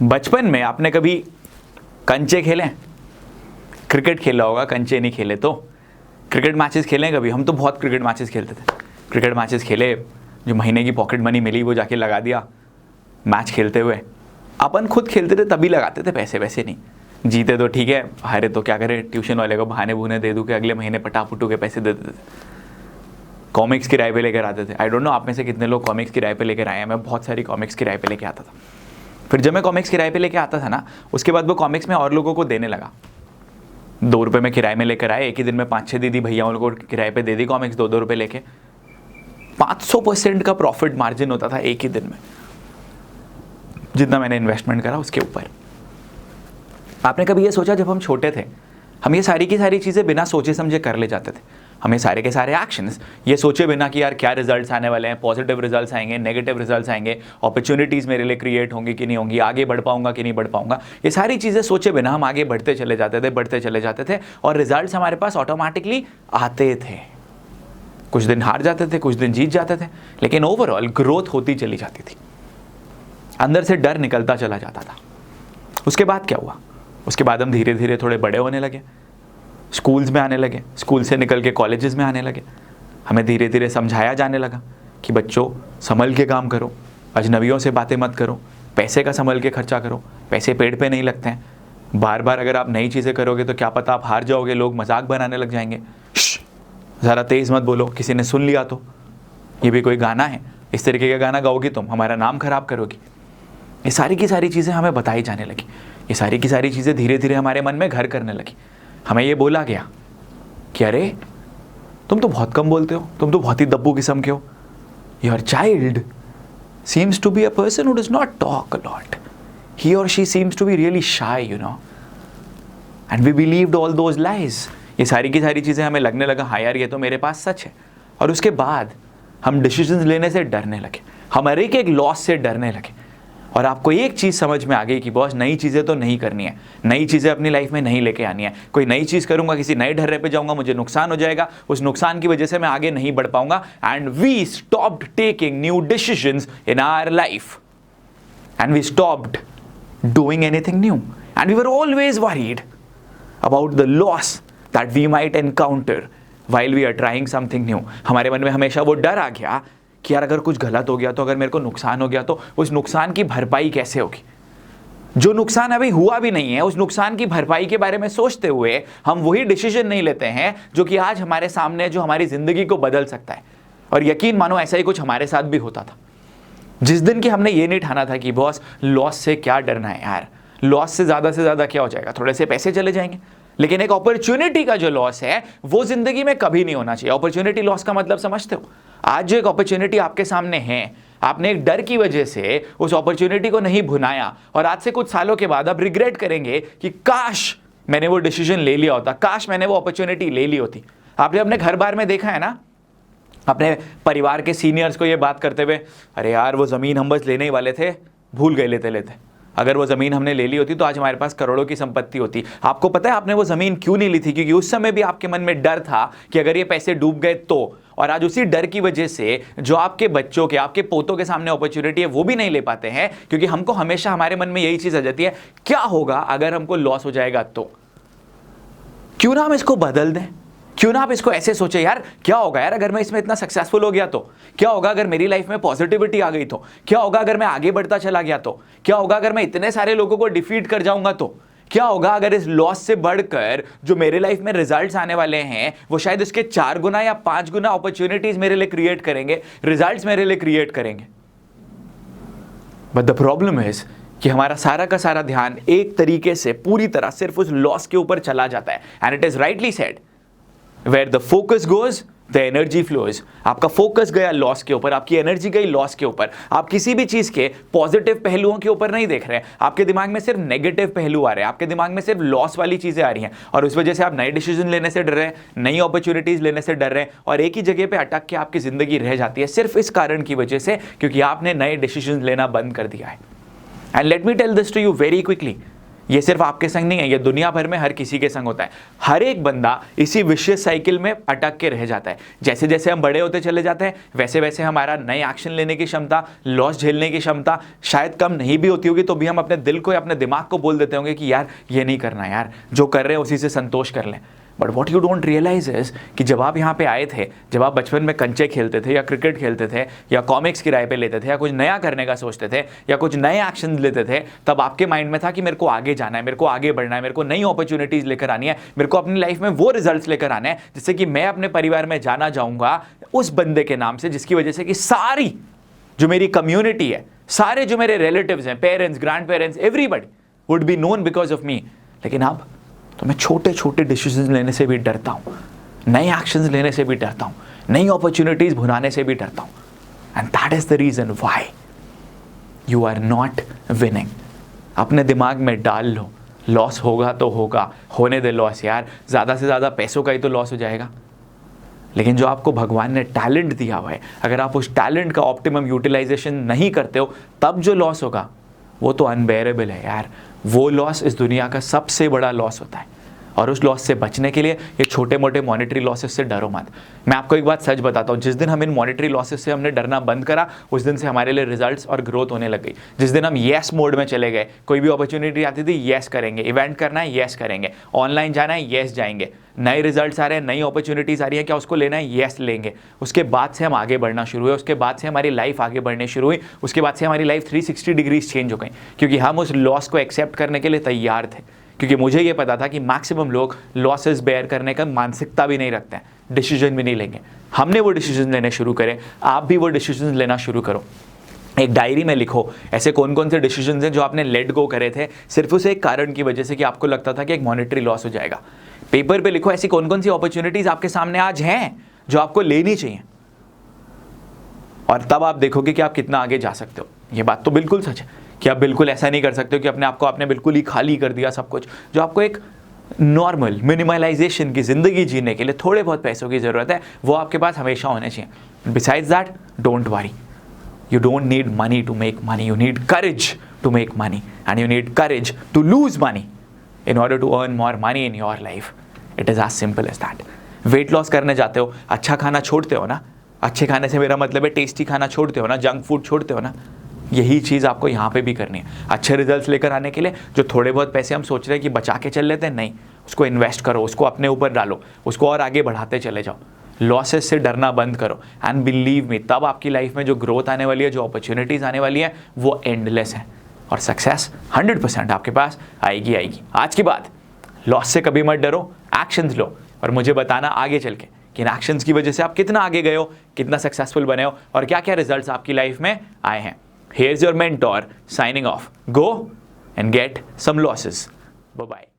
बचपन में आपने कभी कंचे खेले? क्रिकेट खेला होगा, कंचे नहीं खेले तो। क्रिकेट मैचेस खेले कभी? हम तो बहुत क्रिकेट मैचेस खेलते थे। क्रिकेट मैचेस खेले, जो महीने की पॉकेट मनी मिली वो जाके लगा दिया मैच खेलते हुए। अपन खुद खेलते थे तभी लगाते थे पैसे, वैसे नहीं। जीते तो ठीक है, हारे तो क्या करें, ट्यूशन वाले को बहाने बुने दे दूँ कि अगले महीने पटाफुटू के पैसे दे देते थे। कॉमिक्स किराए पे लेकर आते थे। आई डोंट नो आप में से कितने लोग कॉमिक्स किराए पे लेकर आए हैं। मैं बहुत सारी कॉमिक्स किराए पे लेके आता था। फिर जब मैं कॉमिक्स किराए पे लेके आता था ना, उसके बाद वो कॉमिक्स में और लोगों को देने लगा। 2 रुपये में किराए में लेकर आए, एक ही दिन में 5-6 दीदी भैया उनको किराए पे दे दी कॉमिक्स 2-2 रुपये लेके। 500% का प्रॉफिट मार्जिन होता था एक ही दिन में, जितना मैंने इन्वेस्टमेंट करा उसके ऊपर। आपने कभी ये सोचा, जब हम छोटे थे हम ये सारी की सारी चीज़ें बिना सोचे समझे कर ले जाते थे। हमें सारे के सारे एक्शंस ये सोचे बिना कि यार क्या रिजल्ट्स आने वाले हैं, पॉजिटिव रिजल्ट्स आएंगे, नेगेटिव रिजल्ट्स आएंगे, अपॉर्चुनिटीज़ मेरे लिए क्रिएट होंगी कि नहीं होंगी, आगे बढ़ पाऊंगा कि नहीं बढ़ पाऊंगा, ये सारी चीज़ें सोचे बिना हम आगे बढ़ते चले जाते थे और रिजल्ट्स हमारे पास ऑटोमेटिकली आते थे। कुछ दिन हार जाते थे, कुछ दिन जीत जाते थे, लेकिन ओवरऑल ग्रोथ होती चली जाती थी। अंदर से डर निकलता चला जाता था। उसके बाद क्या हुआ? उसके बाद हम धीरे धीरे थोड़े बड़े होने लगे, स्कूल्स में आने लगे, स्कूल से निकल के कॉलेजेस में आने लगे। हमें धीरे धीरे समझाया जाने लगा कि बच्चों संभल के काम करो, अजनबियों से बातें मत करो, पैसे का संभल के खर्चा करो, पैसे पेड़ पे नहीं लगते हैं, बार बार अगर आप नई चीज़ें करोगे तो क्या पता आप हार जाओगे, लोग मजाक बनाने लग जाएंगे, ज़रा तेज़ मत बोलो, किसी ने सुन लिया तो। ये भी कोई गाना है? इस तरीके का गाना गाओगी तुम, हमारा नाम खराब करोगी। ये सारी की सारी चीज़ें हमें बताई जाने लगी। ये सारी की सारी चीज़ें धीरे धीरे हमारे मन में घर करने लगी। हमें ये बोला गया कि अरे तुम तो बहुत कम बोलते हो, तुम तो बहुत ही दब्बू किस्म के हो। Your child seems to be a person who does not talk a lot, he और she seems to be really shy, you know. And we believed all those lies. ये सारी की सारी चीज़ें हमें लगने लगा हाँ यार ये तो मेरे पास सच है। और उसके बाद हम डिसीजंस लेने से डरने लगे, हम हर एक लॉस से डरने लगे। और आपको एक चीज़ समझ में आ गई कि बॉस नई चीज़ें तो नहीं करनी है, नई चीज़ें अपनी लाइफ में नहीं लेके आनी है। कोई नई चीज़ करूंगा, किसी नए ढर्रे पे जाऊंगा, मुझे नुकसान हो जाएगा, उस नुकसान की वजह से मैं आगे नहीं बढ़ पाऊंगा। And we stopped taking new decisions in our life and we stopped doing anything new and we were always worried about the loss that we might encounter while we are trying something new. हमारे मन में हमेशा वो डर आ गया कि यार अगर कुछ गलत हो गया तो, अगर मेरे को नुकसान हो गया तो उस नुकसान की भरपाई कैसे होगी। जो नुकसान अभी हुआ भी नहीं है, उस नुकसान की भरपाई के बारे में सोचते हुए हम वही डिसीजन नहीं लेते हैं जो कि आज हमारे सामने, जो हमारी जिंदगी को बदल सकता है। और यकीन मानो ऐसा ही कुछ हमारे साथ भी होता था। जिस दिन की हमने ये नहीं ठाना था कि बॉस लॉस से क्या डरना है यार, लॉस से ज़्यादा क्या हो जाएगा, थोड़े से पैसे चले जाएंगे, लेकिन एक अपॉर्चुनिटी का जो लॉस है वो जिंदगी में कभी नहीं होना चाहिए। अपॉर्चुनिटी लॉस का मतलब समझते हो? आज जो एक अपॉर्चुनिटी आपके सामने है, आपने एक डर की वजह से उस अपॉर्चुनिटी को नहीं भुनाया और आज से कुछ सालों के बाद आप रिग्रेट करेंगे कि काश मैंने वो डिसीजन ले लिया होता, काश मैंने वो अपॉर्चुनिटी ले ली होती। आपने अपने घर बार में देखा है ना, अपने परिवार के सीनियर्स को ये बात करते हुए, अरे यार वो ज़मीन हम बस लेने ही वाले थे, भूल गए लेते लेते, अगर वो ज़मीन हमने ले ली होती तो आज हमारे पास करोड़ों की संपत्ति होती। आपको पता है आपने वो ज़मीन क्यों नहीं ली थी? क्योंकि उस समय भी आपके मन में डर था कि अगर ये पैसे डूब गए तो। और आज उसी डर की वजह से जो आपके बच्चों के, आपके पोतों के सामने अपॉर्चुनिटी है वो भी नहीं ले पाते हैं, क्योंकि हमको हमेशा हमारे मन में यही चीज़ आ जाती है, क्या होगा अगर हमको लॉस हो जाएगा तो। क्यों ना हम इसको बदल दें, क्यों ना आप इसको ऐसे सोचे, यार क्या होगा यार अगर मैं इसमें इतना सक्सेसफुल हो गया तो, क्या होगा अगर मेरी लाइफ में पॉजिटिविटी आ गई तो, क्या होगा अगर मैं आगे बढ़ता चला गया तो, क्या होगा अगर मैं इतने सारे लोगों को डिफीट कर जाऊंगा तो, क्या होगा अगर इस लॉस से बढ़कर जो मेरे लाइफ में रिजल्ट्स आने वाले हैं वो शायद इसके 4 गुना या 5 गुना अपॉर्चुनिटीज मेरे लिए क्रिएट करेंगे, रिजल्ट्स मेरे लिए क्रिएट करेंगे। बट द प्रॉब्लम इज कि हमारा सारा का सारा ध्यान एक तरीके से पूरी तरह सिर्फ उस लॉस के ऊपर चला जाता है। And it is rightly said, Where the focus goes, the energy flows। आपका फोकस गया लॉस के ऊपर, आपकी एनर्जी गई लॉस के ऊपर। आप किसी भी चीज के पॉजिटिव पहलुओं के ऊपर नहीं देख रहे हैं, आपके दिमाग में सिर्फ नेगेटिव पहलू आ रहे हैं, आपके दिमाग में सिर्फ लॉस वाली चीजें आ रही हैं। और उस वजह से आप नए डिसीजन लेने से डर रहे हैं, नई अपॉर्चुनिटीज लेने से डर रहे हैं, और एक ही जगह पे अटक के आपकी जिंदगी रह जाती है सिर्फ इस कारण की वजह से, क्योंकि आपने नए डिसीजन लेना बंद कर दिया है। And let me tell this to you very quickly, ये सिर्फ आपके संग नहीं है, ये दुनिया भर में हर किसी के संग होता है। हर एक बंदा इसी विशियस साइकिल में अटक के रह जाता है। जैसे जैसे हम बड़े होते चले जाते हैं वैसे वैसे हमारा नए एक्शन लेने की क्षमता, लॉस झेलने की क्षमता शायद कम नहीं भी होती होगी, तो भी हम अपने दिल को या अपने दिमाग को बोल देते होंगे कि यार ये नहीं करना, यार जो कर रहे हैं उसी से संतोष कर लें। But what you don't realise is कि जब आप यहाँ पे आए थे, जब आप बचपन में कंचे खेलते थे या क्रिकेट खेलते थे या कॉमिक्स किराए पे लेते थे या कुछ नया करने का सोचते थे या कुछ नए एक्शन लेते थे, तब आपके माइंड में था कि मेरे को आगे जाना है, मेरे को आगे बढ़ना है, मेरे को नई अपॉर्चुनिटीज लेकर आनी है, मेरे को अपनी लाइफ में वो रिजल्ट्स लेकर आने हैं जिससे कि मैं अपने परिवार में जाना चाहूँगा उस बंदे के नाम से जिसकी वजह से कि सारी जो मेरी कम्युनिटी है, सारे जो मेरे रिलेटिव्स हैं, parents, grand parents, everybody would be known because of me. लेकिन अब तो मैं छोटे छोटे डिसीजंस लेने से भी डरता हूँ, नए एक्शंस लेने से भी डरता हूँ, नई अपॉर्चुनिटीज भुनाने से भी डरता हूँ। And that is the reason why you are not winning. अपने दिमाग में डाल लो, लॉस होगा तो होगा, होने दे लॉस यार, ज़्यादा से ज़्यादा पैसों का ही तो लॉस हो जाएगा। लेकिन जो आपको भगवान ने टैलेंट दिया हुआ है, अगर आप उस टैलेंट का ऑप्टिमम यूटिलाइजेशन नहीं करते हो, तब जो लॉस होगा वो तो अनबेरेबल है यार। वो लॉस इस दुनिया का सबसे बड़ा लॉस होता है। और उस लॉस से बचने के लिए ये छोटे मोटे मॉनेटरी लॉसेस से डरो मत। मैं आपको एक बात सच बताता हूँ, जिस दिन हम इन मॉनेटरी लॉसेस से हमने डरना बंद करा, उस दिन से हमारे लिए रिजल्ट्स और ग्रोथ होने लग गई। जिस दिन हम येस मोड में चले गए, कोई भी अपॉर्चुनिटी आती थी येस करेंगे, इवेंट करना है येस करेंगे, ऑनलाइन जाना है येस जाएंगे, नए रिजल्ट्स आ रहे हैं, नई अपॉर्चुनिटीज़ आ रही है, क्या उसको लेना है येस लेंगे। उसके बाद से हम आगे बढ़ना शुरू हुए, उसके बाद से हमारी लाइफ आगे बढ़नी शुरू हुई, उसके बाद से हमारी लाइफ 360 डिग्रीज चेंज हो गई, क्योंकि हम उस लॉस को एक्सेप्ट करने के लिए तैयार थे। क्योंकि मुझे ये पता था कि मैक्सिमम लोग लॉसेस बेयर करने का मानसिकता भी नहीं रखते हैं, डिसीजन भी नहीं लेंगे। हमने वो डिसीजन लेने शुरू करे, आप भी वो डिसीजन लेना शुरू करो। एक डायरी में लिखो ऐसे कौन कौन से डिसीजन हैं जो आपने लेट गो करे थे सिर्फ उस एक कारण की वजह से कि आपको लगता था कि एक मॉनेटरी लॉस हो जाएगा। पेपर पे लिखो ऐसी कौन कौन सी अपॉर्चुनिटीज आपके सामने आज हैं जो आपको लेनी चाहिए, और तब आप देखोगे कि आप कितना आगे जा सकते हो। ये बात तो बिल्कुल सच है कि आप बिल्कुल ऐसा नहीं कर सकते हो कि अपने आप को आपने बिल्कुल ही खाली कर दिया सब कुछ। जो आपको एक नॉर्मल मिनिमलाइजेशन की ज़िंदगी जीने के लिए थोड़े बहुत पैसों की ज़रूरत है, वो आपके पास हमेशा होने चाहिए। Besides that, don't worry, you don't need money to make money, you need courage to make money, and you need courage to lose money in order to earn more money in your life. It is as simple as that. Weight loss करने जाते हो, अच्छा खाना छोड़ते हो ना, अच्छे खाने से मेरा मतलब है टेस्टी खाना छोड़ते हो ना, जंक फूड छोड़ते हो ना, यही चीज़ आपको यहाँ पे भी करनी है। अच्छे रिजल्ट्स लेकर आने के लिए जो थोड़े बहुत पैसे हम सोच रहे हैं कि बचा के चल लेते हैं, नहीं, उसको इन्वेस्ट करो, उसको अपने ऊपर डालो, उसको और आगे बढ़ाते चले जाओ। लॉसेस से डरना बंद करो, एंड बिलीव मी, तब आपकी लाइफ में जो ग्रोथ आने वाली है, जो अपॉर्चुनिटीज़ आने वाली है, वो एंडलेस है, और सक्सेस 100% आपके पास आएगी आएगी। आज की बात, लॉस से कभी मत डरो, एक्शंस लो, और मुझे बताना आगे चल के कि इन एक्शंस की वजह से आप कितना आगे गए हो, कितना सक्सेसफुल बने हो, और क्या क्या रिजल्ट्स आपकी लाइफ में आए हैं। Here's your mentor signing off. Go and get some losses. Bye-bye.